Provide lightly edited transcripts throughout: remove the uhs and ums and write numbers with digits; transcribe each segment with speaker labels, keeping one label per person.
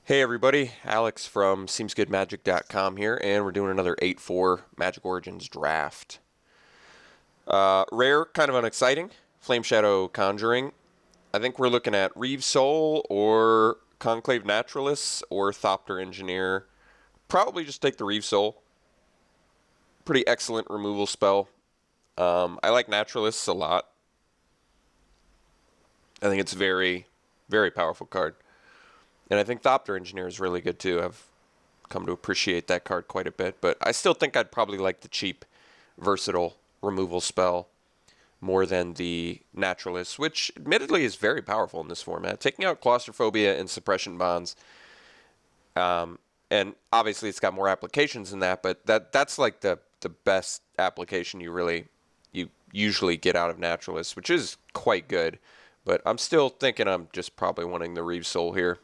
Speaker 1: Hey everybody, Alex from SeemsGoodMagic.com here, and we're doing another 8-4 Magic Origins draft. Rare, kind of unexciting. Flame Shadow Conjuring. I think we're looking at Reeve Soul or Conclave Naturalist or Thopter Engineer. Probably just take the Reeve Soul. Pretty excellent removal spell. I like Naturalists a lot. I think it's a very, very powerful card. And I think Thopter Engineer is really good too. I've come to appreciate that card quite a bit, but I still think I'd probably like the cheap, versatile removal spell more than the Naturalist, which admittedly is very powerful in this format. Taking out Claustrophobia and Suppression Bonds, and obviously it's got more applications than that, but that's like the best application you usually get out of Naturalist, which is quite good. But I'm still thinking I'm just probably wanting the Reeve Soul here.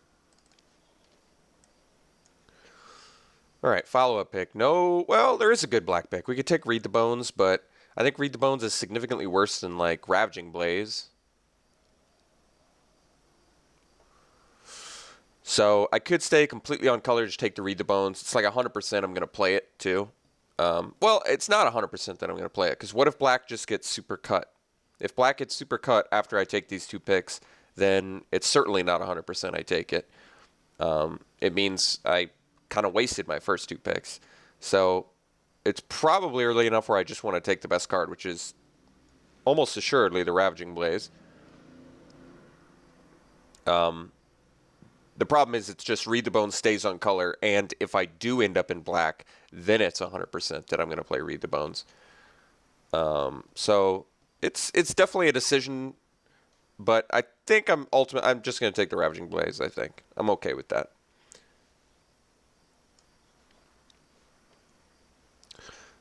Speaker 1: All right, follow-up pick. No, well, there is a good black pick. We could take Read the Bones, but I think Read the Bones is significantly worse than, like, Ravaging Blaze. So I could stay completely on color, just take the Read the Bones. It's like 100% I'm going to play it, too. Well, it's not 100% that I'm going to play it, because what if black just gets super cut? If black gets super cut after I take these two picks, then it's certainly not 100% I take it. It means I kind of wasted my first two picks. So it's probably early enough where I just want to take the best card, which is almost assuredly the Ravaging Blaze. The problem is it's just Read the Bones stays on color, and if I do end up in black, then it's 100% that I'm going to play Read the Bones. So it's definitely a decision, but I think I'm just going to take the Ravaging Blaze, I think. I'm okay with that.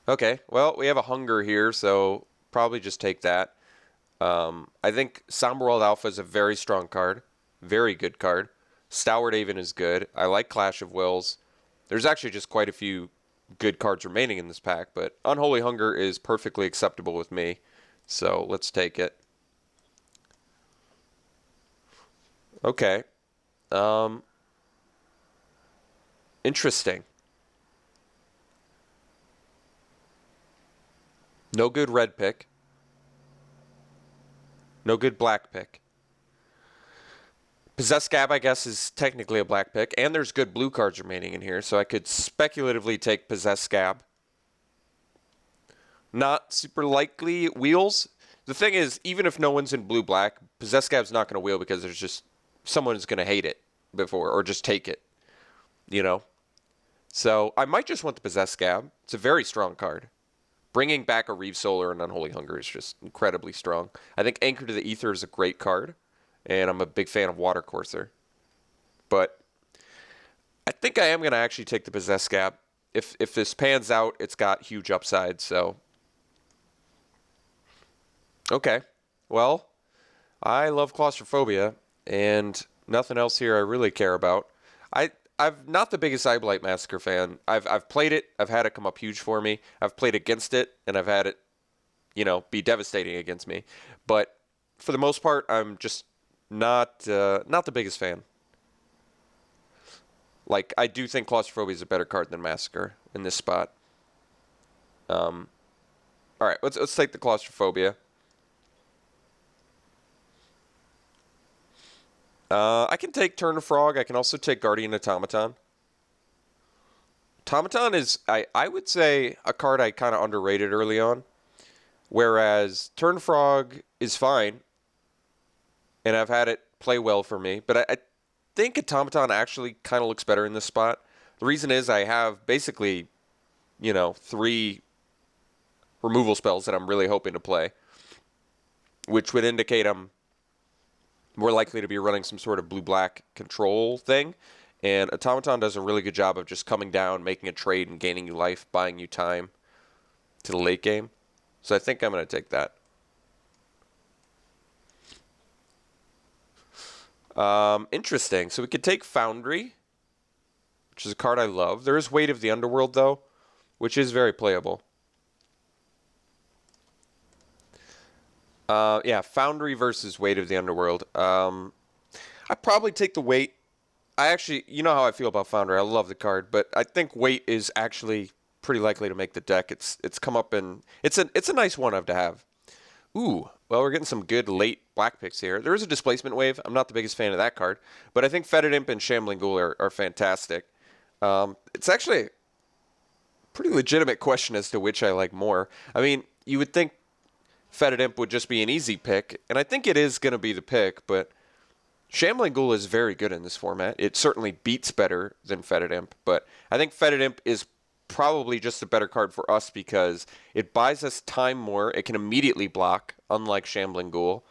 Speaker 1: Okay, well, we have a Hunger here, so probably just take that. I think Somberwald Alpha is a very strong card. Very good card. Stalwart Haven is good. I like Clash of Wills. There's actually just quite a few good cards remaining in this pack, but Unholy Hunger is perfectly acceptable with me. So let's take it. Okay. Interesting. No good red pick. No good black pick. Possessed Scab, I guess, is technically a black pick, and there's good blue cards remaining in here, so I could speculatively take Possessed Scab. Not super likely wheels. The thing is, even if no one's in blue-black, Possessed Scab's not going to wheel because there's just someone's going to hate it before, or just take it, you know? So I might just want the Possessed Scab. It's a very strong card. Bringing back a Reeve Soul or an Unholy Hunger is just incredibly strong. I think Anchor to the Ether is a great card, and I'm a big fan of Watercourser. But I think I am going to actually take the Possessed Scab. If this pans out, it's got huge upside, so. Okay. Well, I love Claustrophobia, and nothing else here I really care about. I'm not the biggest Eyeblight Massacre fan. I've played it. I've had it come up huge for me. I've played against it, and I've had it, be devastating against me. But for the most part, I'm just not the biggest fan. Like, I do think Claustrophobia is a better card than Massacre in this spot. All right, let's take the Claustrophobia. I can take Turn to Frog. I can also take Guardian Automaton. Automaton is, I would say, a card I kind of underrated early on. Whereas Turn to Frog is fine. And I've had it play well for me. But I think Automaton actually kind of looks better in this spot. The reason is I have basically, 3 removal spells that I'm really hoping to play. Which would indicate I'm more likely to be running some sort of blue-black control thing. And Automaton does a really good job of just coming down, making a trade, and gaining you life, buying you time to the late game. So I think I'm going to take that. Interesting. So we could take Foundry, which is a card I love. There is Weight of the Underworld, though, which is very playable. Yeah, Foundry versus Weight of the Underworld. I'd probably take the Weight I actually, you know how I feel about Founder. I love the card, but I think weight is actually pretty likely to make the deck. It's come up in it's a nice one of to have. Ooh, well, we're getting some good late black picks here. There is a displacement wave. I'm not the biggest fan of that card, but I think Fetid Imp and Shambling Ghoul are fantastic. It's actually a pretty legitimate question as to which I like more. I mean, you would think Fetid Imp would just be an easy pick, and I think it is going to be the pick, but Shambling Ghoul is very good in this format. It certainly beats better than Fetid Imp, but I think Fetid Imp is probably just a better card for us because it buys us time more. It can immediately block, unlike Shambling Ghoul.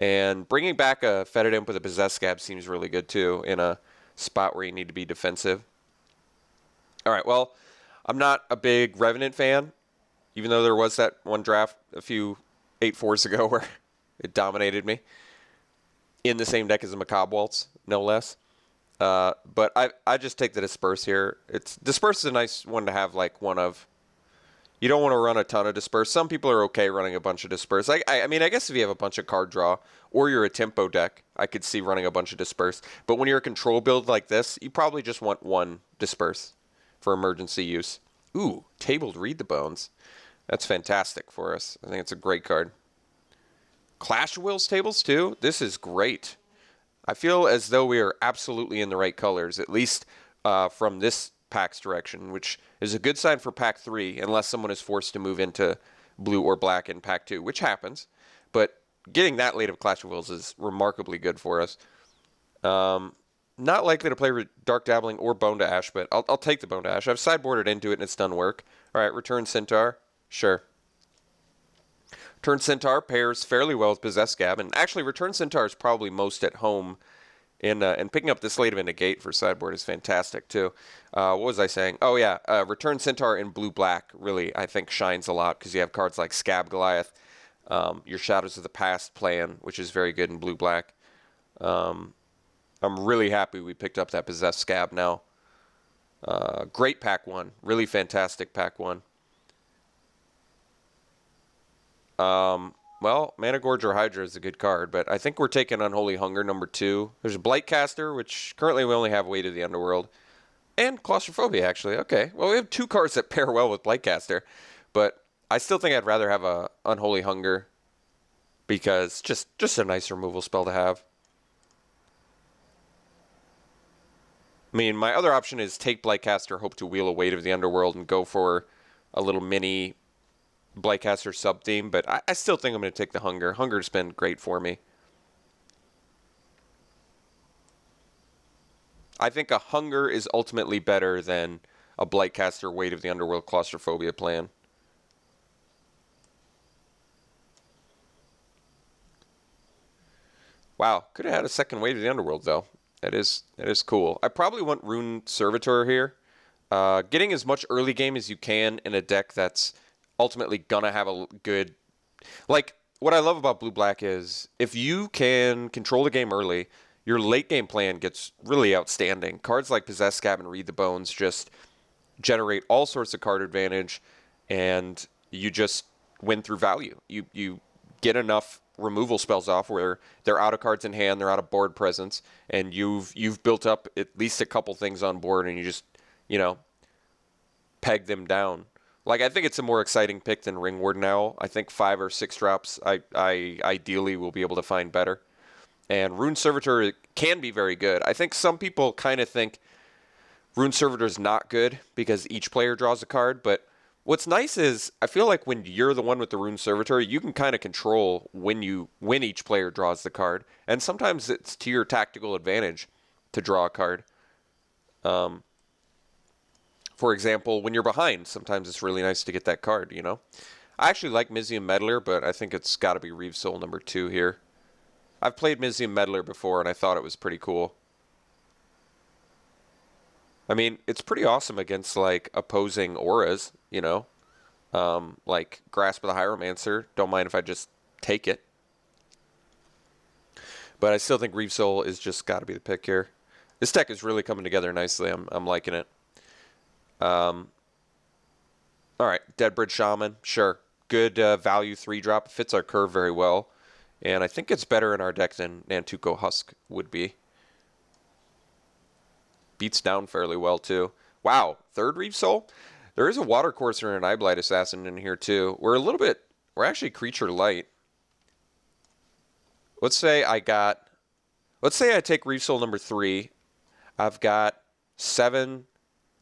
Speaker 1: And bringing back a Fetid Imp with a Possessed Scab seems really good too in a spot where you need to be defensive. All right, well, I'm not a big Revenant fan, even though there was that one draft a few 8-4s ago where it dominated me in the same deck as a Macabre Waltz, no less. But I just take the Disperse here. Disperse is a nice one to have like one of. You don't want to run a ton of Disperse. Some people are okay running a bunch of Disperse. I mean, I guess if you have a bunch of card draw or you're a tempo deck, I could see running a bunch of Disperse. But when you're a control build like this, you probably just want one Disperse for emergency use. Ooh, Tabled Read the Bones. That's fantastic for us. I think it's a great card. Clash of Wills tables too. This is great. I feel as though we are absolutely in the right colors, at least from this pack's direction, which is a good sign for pack 3, unless someone is forced to move into blue or black in pack 2, which happens. But getting that late of Clash of Wills is remarkably good for us. Not likely to play Dark Dabbling or Bone to Ash, but I'll take the Bone to Ash. I've sideboarded into it and it's done work. All right, Return Centaur. Sure. Return Centaur pairs fairly well with Possessed Scab, and actually Return Centaur is probably most at home and picking up this late of a negate for sideboard is fantastic too. What was I saying? Oh yeah, Return Centaur in blue-black really I think shines a lot because you have cards like Scab Goliath, your Shadows of the Past plan, which is very good in blue-black. I'm really happy we picked up that Possessed Scab now. Great pack 1, really fantastic pack 1. Well, Mana Gorge or Hydra is a good card, but I think we're taking Unholy Hunger number 2. There's a Blightcaster, which currently we only have Weight of the Underworld. And Claustrophobia, actually. Okay, well, we have 2 cards that pair well with Blightcaster, but I still think I'd rather have a Unholy Hunger because just a nice removal spell to have. I mean, my other option is take Blightcaster, hope to wheel a Weight of the Underworld, and go for a little mini Blightcaster sub-theme, but I still think I'm going to take the Hunger. Hunger's been great for me. I think a Hunger is ultimately better than a Blightcaster Weight of the Underworld Claustrophobia plan. Wow, could have had a second Weight of the Underworld, though. That is cool. I probably want Rune Servitor here. Getting as much early game as you can in a deck that's ultimately gonna have a good, like, what I love about blue black is if you can control the game early, your late game plan gets really outstanding. Cards like Possess Scab and Read the Bones just generate all sorts of card advantage, and you just win through value. You get enough removal spells off where they're out of cards in hand, they're out of board presence, and you've built up at least a couple things on board, and you just peg them down. Like, I think it's a more exciting pick than Ringward now. I think 5 or 6 drops I ideally will be able to find better. And Rune Servitor can be very good. I think some people kind of think Rune Servitor is not good because each player draws a card, but what's nice is I feel like when you're the one with the Rune Servitor, you can kind of control when each player draws the card, and sometimes it's to your tactical advantage to draw a card. For example, when you're behind, sometimes it's really nice to get that card, I actually like Mizium Meddler, but I think it's got to be Reeve Soul number 2 here. I've played Mizium Meddler before, and I thought it was pretty cool. I mean, it's pretty awesome against, like, opposing auras, like Grasp of the Hieromancer. Don't mind if I just take it. But I still think Reeve Soul is just got to be the pick here. This deck is really coming together nicely. I'm liking it. All right, Deadbridge Shaman, sure. Good value 3-drop. Fits our curve very well. And I think it's better in our deck than Nantuko Husk would be. beats down fairly well, too. Wow, third Reef Soul? There is a Water Courser and an Eyeblight Assassin in here, too. We're actually creature light. Let's say I take Reef Soul number 3. I've got 7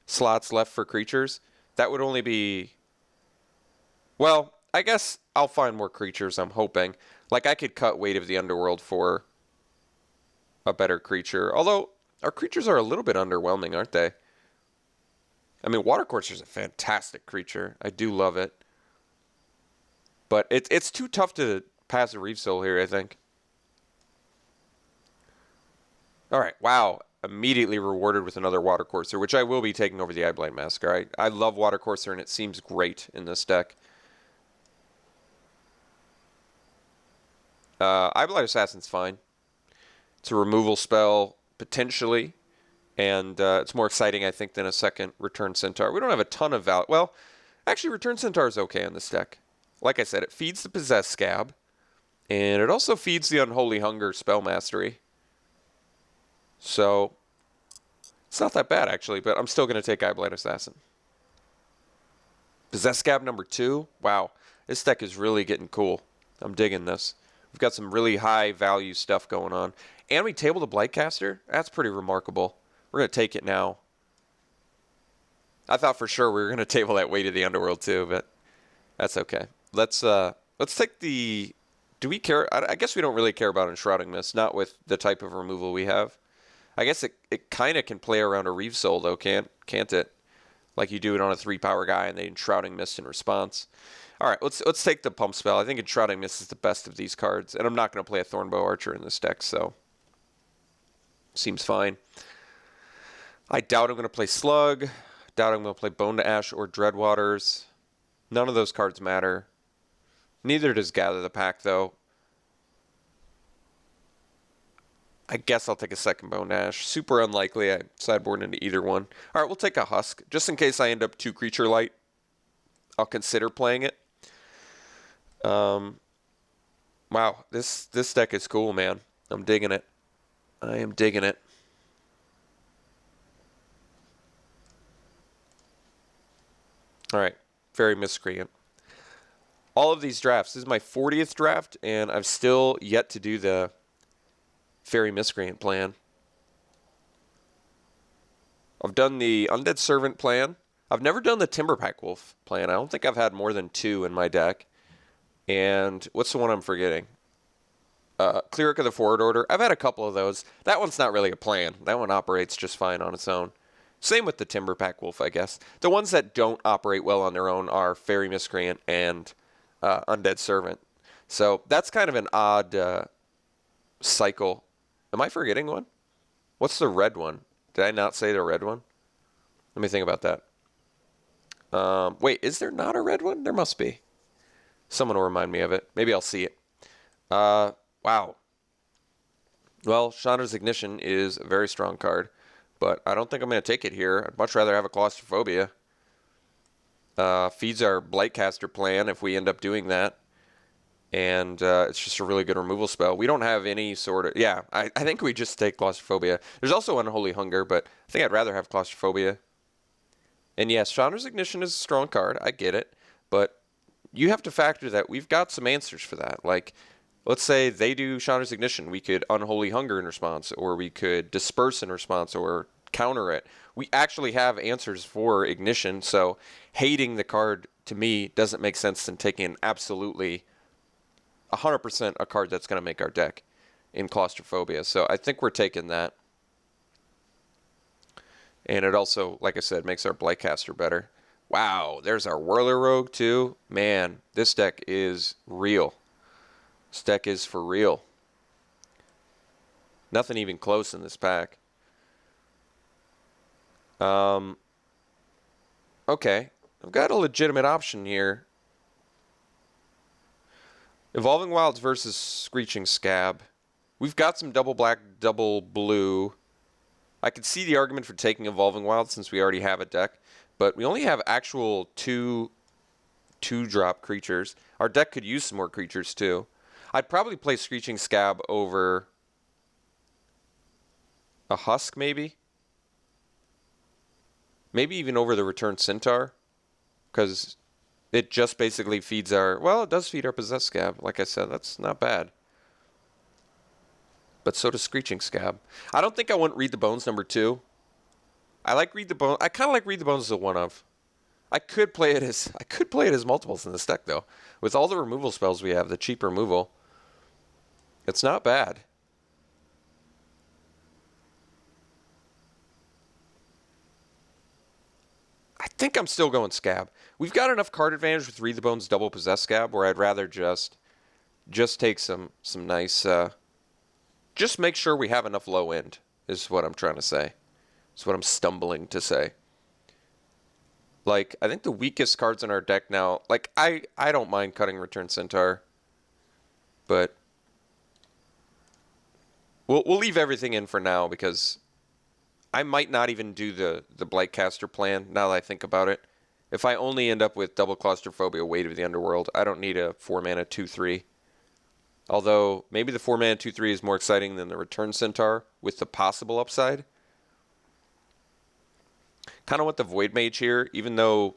Speaker 1: slots left for creatures. That would only be... Well, I guess I'll find more creatures, I'm hoping. Like, I could cut Weight of the Underworld for a better creature. Although, our creatures are a little bit underwhelming, aren't they? I mean, Water Courser is a fantastic creature. I do love it. But it's too tough to pass a Reef Soul here, I think. Alright, wow. Immediately rewarded with another Water Courser, which I will be taking over the Eyeblight Masker. I love Water Courser, and it seems great in this deck. Eyeblight Assassin's fine. It's a removal spell, potentially. And it's more exciting, I think, than a second Return Centaur. We don't have a ton of value. Well, actually, Return Centaur is okay in this deck. Like I said, it feeds the Possessed Scab. And it also feeds the Unholy Hunger Spell Mastery. So, it's not that bad, actually, but I'm still going to take Eyeblight Assassin. Possessed Scab number 2? Wow, this deck is really getting cool. I'm digging this. We've got some really high value stuff going on. And we table the Blightcaster? That's pretty remarkable. We're going to take it now. I thought for sure we were going to table that Weight of the Underworld too, but that's okay. Let's take the... Do we care? I guess we don't really care about Enshrouding Mist, not with the type of removal we have. I guess it kind of can play around a Reef Soul, though, can't it? Like you do it on a 3-power guy and they Enshrouding Mist in response. All right, let's take the Pump Spell. I think Enshrouding Mist is the best of these cards, and I'm not going to play a Thornbow Archer in this deck, so seems fine. I doubt I'm going to play Slug. Doubt I'm going to play Bone to Ash or Dreadwaters. None of those cards matter. Neither does Gather the Pack, though. I guess I'll take a second Bone to Ash. Super unlikely I sideboard into either one. All right, we'll take a Husk. Just in case I end up 2 creature light, I'll consider playing it. Wow, this deck is cool, man. I'm digging it. I am digging it. All right, Fairy Miscreant. All of these drafts, this is my 40th draft, and I've still yet to do the Fairy Miscreant plan. I've done the Undead Servant plan. I've never done the Timberpack Wolf plan. I don't think I've had more than 2 in my deck. And what's the one I'm forgetting? Cleric of the Forward Order. I've had a couple of those. That one's not really a plan. That one operates just fine on its own. Same with the Timberpack Wolf, I guess. The ones that don't operate well on their own are Fairy Miscreant and Undead Servant. So that's kind of an odd cycle. Am I forgetting one? What's the red one? Did I not say the red one? Let me think about that. Wait, is there not a red one? There must be. Someone will remind me of it. Maybe I'll see it. Wow. Well, Chandra's Ignition is a very strong card, but I don't think I'm going to take it here. I'd much rather have a Claustrophobia. Feeds our Blightcaster plan if we end up doing that. And it's just a really good removal spell. We don't have any sort of... Yeah, I think we just take Claustrophobia. There's also Unholy Hunger, but I think I'd rather have Claustrophobia. And yes, Chandra's Ignition is a strong card. I get it. But you have to factor that we've got some answers for that. Like, let's say they do Chandra's Ignition. We could Unholy Hunger in response, or we could Disperse in response, or counter it. We actually have answers for Ignition, so hating the card, to me, doesn't make sense than taking an absolutely... 100% a card that's going to make our deck in Claustrophobia. So I think we're taking that. And it also, like I said, makes our Blightcaster better. Wow, there's our Whirler Rogue too. Man, this deck is real. This deck is for real. Nothing even close in this pack. Okay, I've got a legitimate option here. Evolving Wilds versus Screeching Scab. We've got some double black, double blue. I could see the argument for taking Evolving Wilds since we already have a deck, but we only have actual 2-drop creatures. Our deck could use some more creatures too. I'd probably play Screeching Scab over a Husk maybe. Maybe even over the Return Centaur, because it just basically feeds our... Well, it does feed our Possessed Scab. Like I said, that's not bad. But so does Screeching Scab. I don't think I want Read the Bones #2. I like Read the Bones. I kind of like Read the Bones as a one-of. I could play it as multiples in this deck, though. With all the removal spells we have, the cheap removal, it's not bad. I think I'm still going Scab. We've got enough card advantage with Read the Bones double Possessed Scab where I'd rather just take some nice... just make sure we have enough low end, is what I'm trying to say. Is what I'm stumbling to say. Like, I think the weakest cards in our deck now... Like, I don't mind cutting Return Centaur. But... We'll leave everything in for now because... I might not even do the Blightcaster plan now that I think about it. If I only end up with double Claustrophobia, Weight of the Underworld, I don't need a 4-mana 2/3. Although, maybe the 4-mana 2/3 is more exciting than the Return Centaur with the possible upside. Kind of want the Void Mage here, even though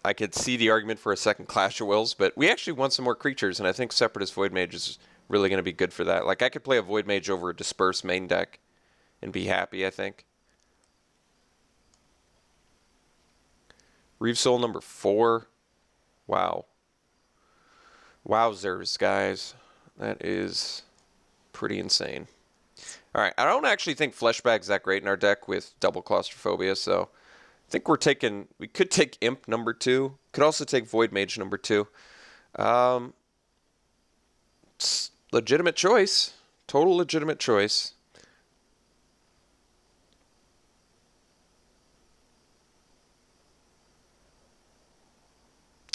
Speaker 1: I could see the argument for a second Clash of Wills, but we actually want some more creatures, and I think Separatist Void Mage is really going to be good for that. Like, I could play a Void Mage over a Disperse main deck and be happy, I think. Reeve Soul #4. Wow. Wowzers, guys. That is pretty insane. All right, I don't actually think Fleshbag's that great in our deck with double Claustrophobia, so I think we could take Imp #2. Could also take Void Mage #2. It's legitimate choice. Total legitimate choice.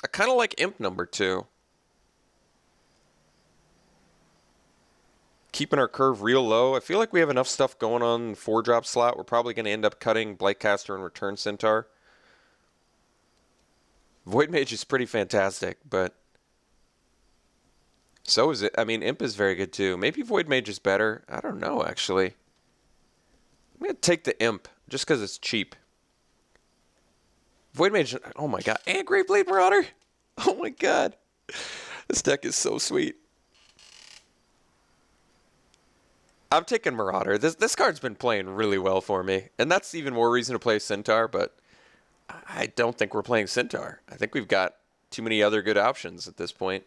Speaker 1: I kind of like Imp #2. Keeping our curve real low. I feel like we have enough stuff going on in the 4-drop slot. We're probably going to end up cutting Blightcaster and Return Centaur. Void Mage is pretty fantastic, but so is it. I mean, Imp is very good too. Maybe Void Mage is better. I don't know, actually. I'm going to take the Imp just because it's cheap. Void Mage, oh my god. And Graveblade Marauder. Oh my god. This deck is so sweet. I'm taking Marauder. This card's been playing really well for me. And that's even more reason to play Centaur, but I don't think we're playing Centaur. I think we've got too many other good options at this point.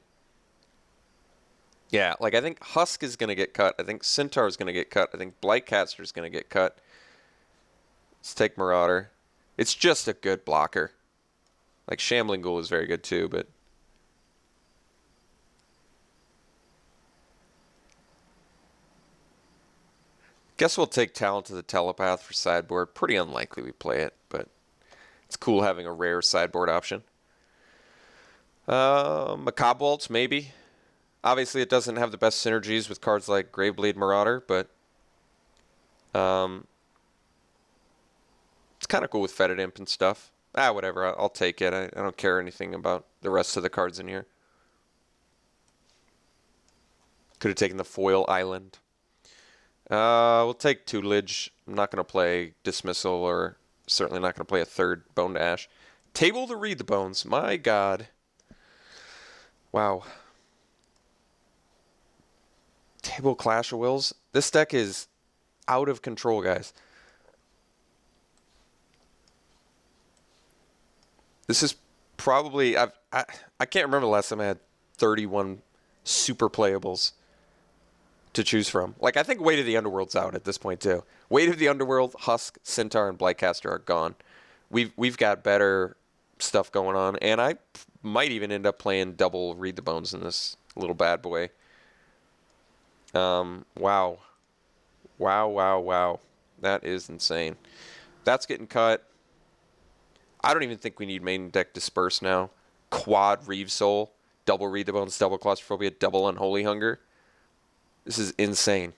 Speaker 1: Yeah, like I think Husk is going to get cut. I think Centaur is going to get cut. I think Blightcaster is going to get cut. Let's take Marauder. It's just a good blocker. Like Shambling Ghoul is very good too, but... Guess we'll take Talent of the Telepath for sideboard. Pretty unlikely we play it, but it's cool having a rare sideboard option. Macabre Waltz, maybe. Obviously, it doesn't have the best synergies with cards like Graveblade Marauder, but it's kind of cool with Fetid Imp and stuff. Whatever. I'll take it. I don't care anything about the rest of the cards in here. Could have taken the Foil Island. We'll take Tutelage. I'm not going to play Dismissal, or certainly not going to play a third Bone to Ash. Table to Read the Bones. My god. Wow. Table Clash of Wills. This deck is out of control, guys. This is probably... I can't remember the last time I had 31 super playables to choose from. Like, I think Weight of the Underworld's out at this point, too. Weight of the Underworld, Husk, Centaur, and Blightcaster are gone. We've got better stuff going on, and I might even end up playing double Read the Bones in this little bad boy. Wow. Wow. That is insane. That's getting cut. I don't even think we need main deck Disperse now. Quad Reeve Soul, double Read the Bones, double Claustrophobia, double Unholy Hunger. This is insane.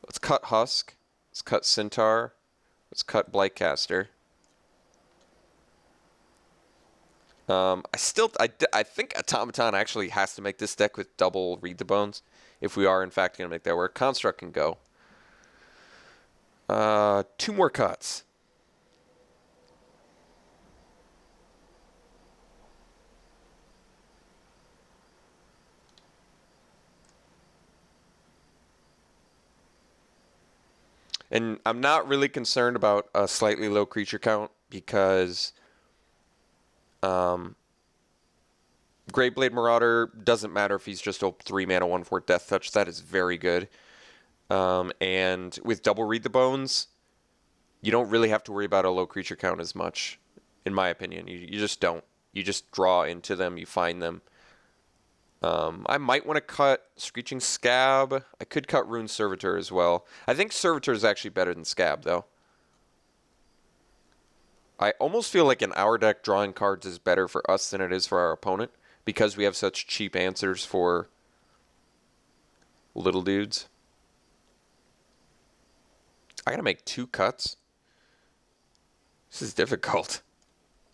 Speaker 1: Let's cut Husk. Let's cut Centaur. Let's cut Blightcaster. I think Automaton actually has to make this deck with double Read the Bones if we are in fact going to make that work. Construct can go. 2 more cuts. And I'm not really concerned about a slightly low creature count because Greatblade Marauder doesn't matter if he's just a 3 mana 1/4 Death Touch. That is very good. And with double Read the Bones, you don't really have to worry about a low creature count as much, in my opinion. You just don't. You just draw into them, you find them. I might want to cut Screeching Scab. I could cut Rune Servitor as well. I think Servitor is actually better than Scab, though. I almost feel like in our deck, drawing cards is better for us than it is for our opponent because we have such cheap answers for little dudes. I gotta make 2 cuts. This is difficult.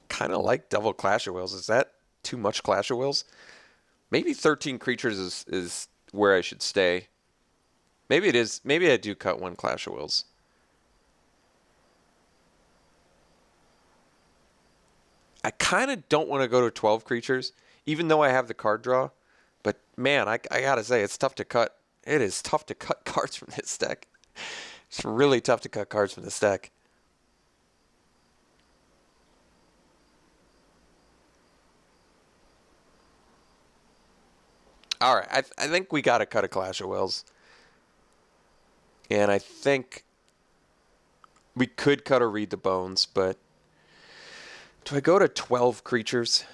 Speaker 1: Kind of like double Clash of Wills. Is that too much Clash of Wills? Maybe 13 creatures is where I should stay. Maybe it is. Maybe I do cut 1 Clash of Wills. I kind of don't want to go to 12 creatures, even though I have the card draw. But man, I gotta say, it's tough to cut. It is tough to cut cards from this deck. It's really tough to cut cards from this deck. All right, I think we got to cut a Clash of Wills. And I think we could cut a Read the Bones, but do I go to 12 creatures?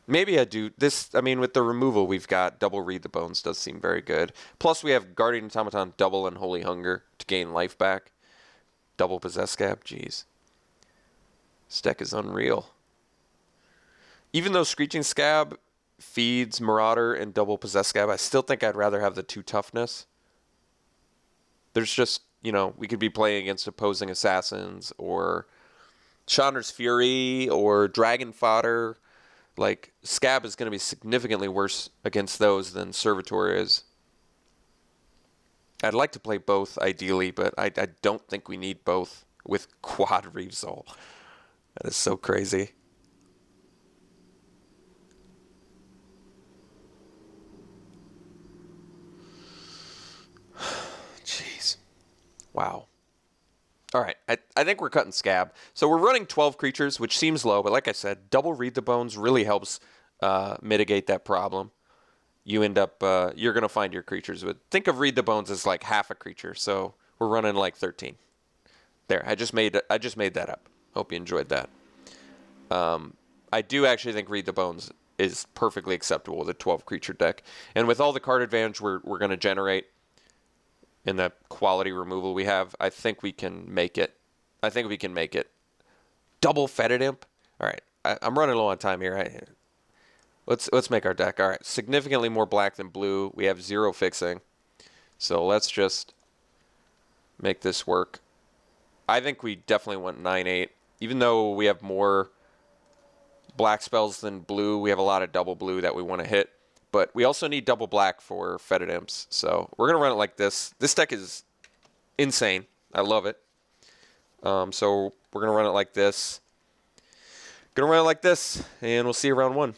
Speaker 1: Maybe I do. This, I mean, with the removal we've got, double Read the Bones does seem very good. Plus we have Guardian Automaton double and Holy Hunger to gain life back. Double Possess Scab, jeez. This deck is unreal. Even though Screeching Scab feeds Marauder and double Possess Scab, I still think I'd rather have the 2 toughness. There's just, you know, we could be playing against opposing assassins or Chandra's Fury or Dragon Fodder. Like, Scab is going to be significantly worse against those than Servitor is. I'd like to play both, ideally, but I don't think we need both with Quad Reave Soul. That is so crazy. Jeez. Wow. All right, I think we're cutting Scab. So we're running 12 creatures, which seems low, but like I said, double Read the Bones really helps mitigate that problem. You end up, you're going to find your creatures with, think of Read the Bones as like half a creature, so we're running like 13. There, I just made that up. Hope you enjoyed that. I do actually think Read the Bones is perfectly acceptable with a 12 creature deck. And with all the card advantage we're going to generate, in the quality removal we have, I think we can make it. Double Fetid Imp. All right, I'm running low on time here. Let's make our deck. All right, significantly more black than blue. We have 0 fixing, so let's just make this work. I think we definitely want 9/8. Even though we have more black spells than blue, we have a lot of double blue that we want to hit. But we also need double black for Fetid Imps, so we're going to run it like this. This deck is insane. I love it. So we're going to run it like this. And we'll see you round 1.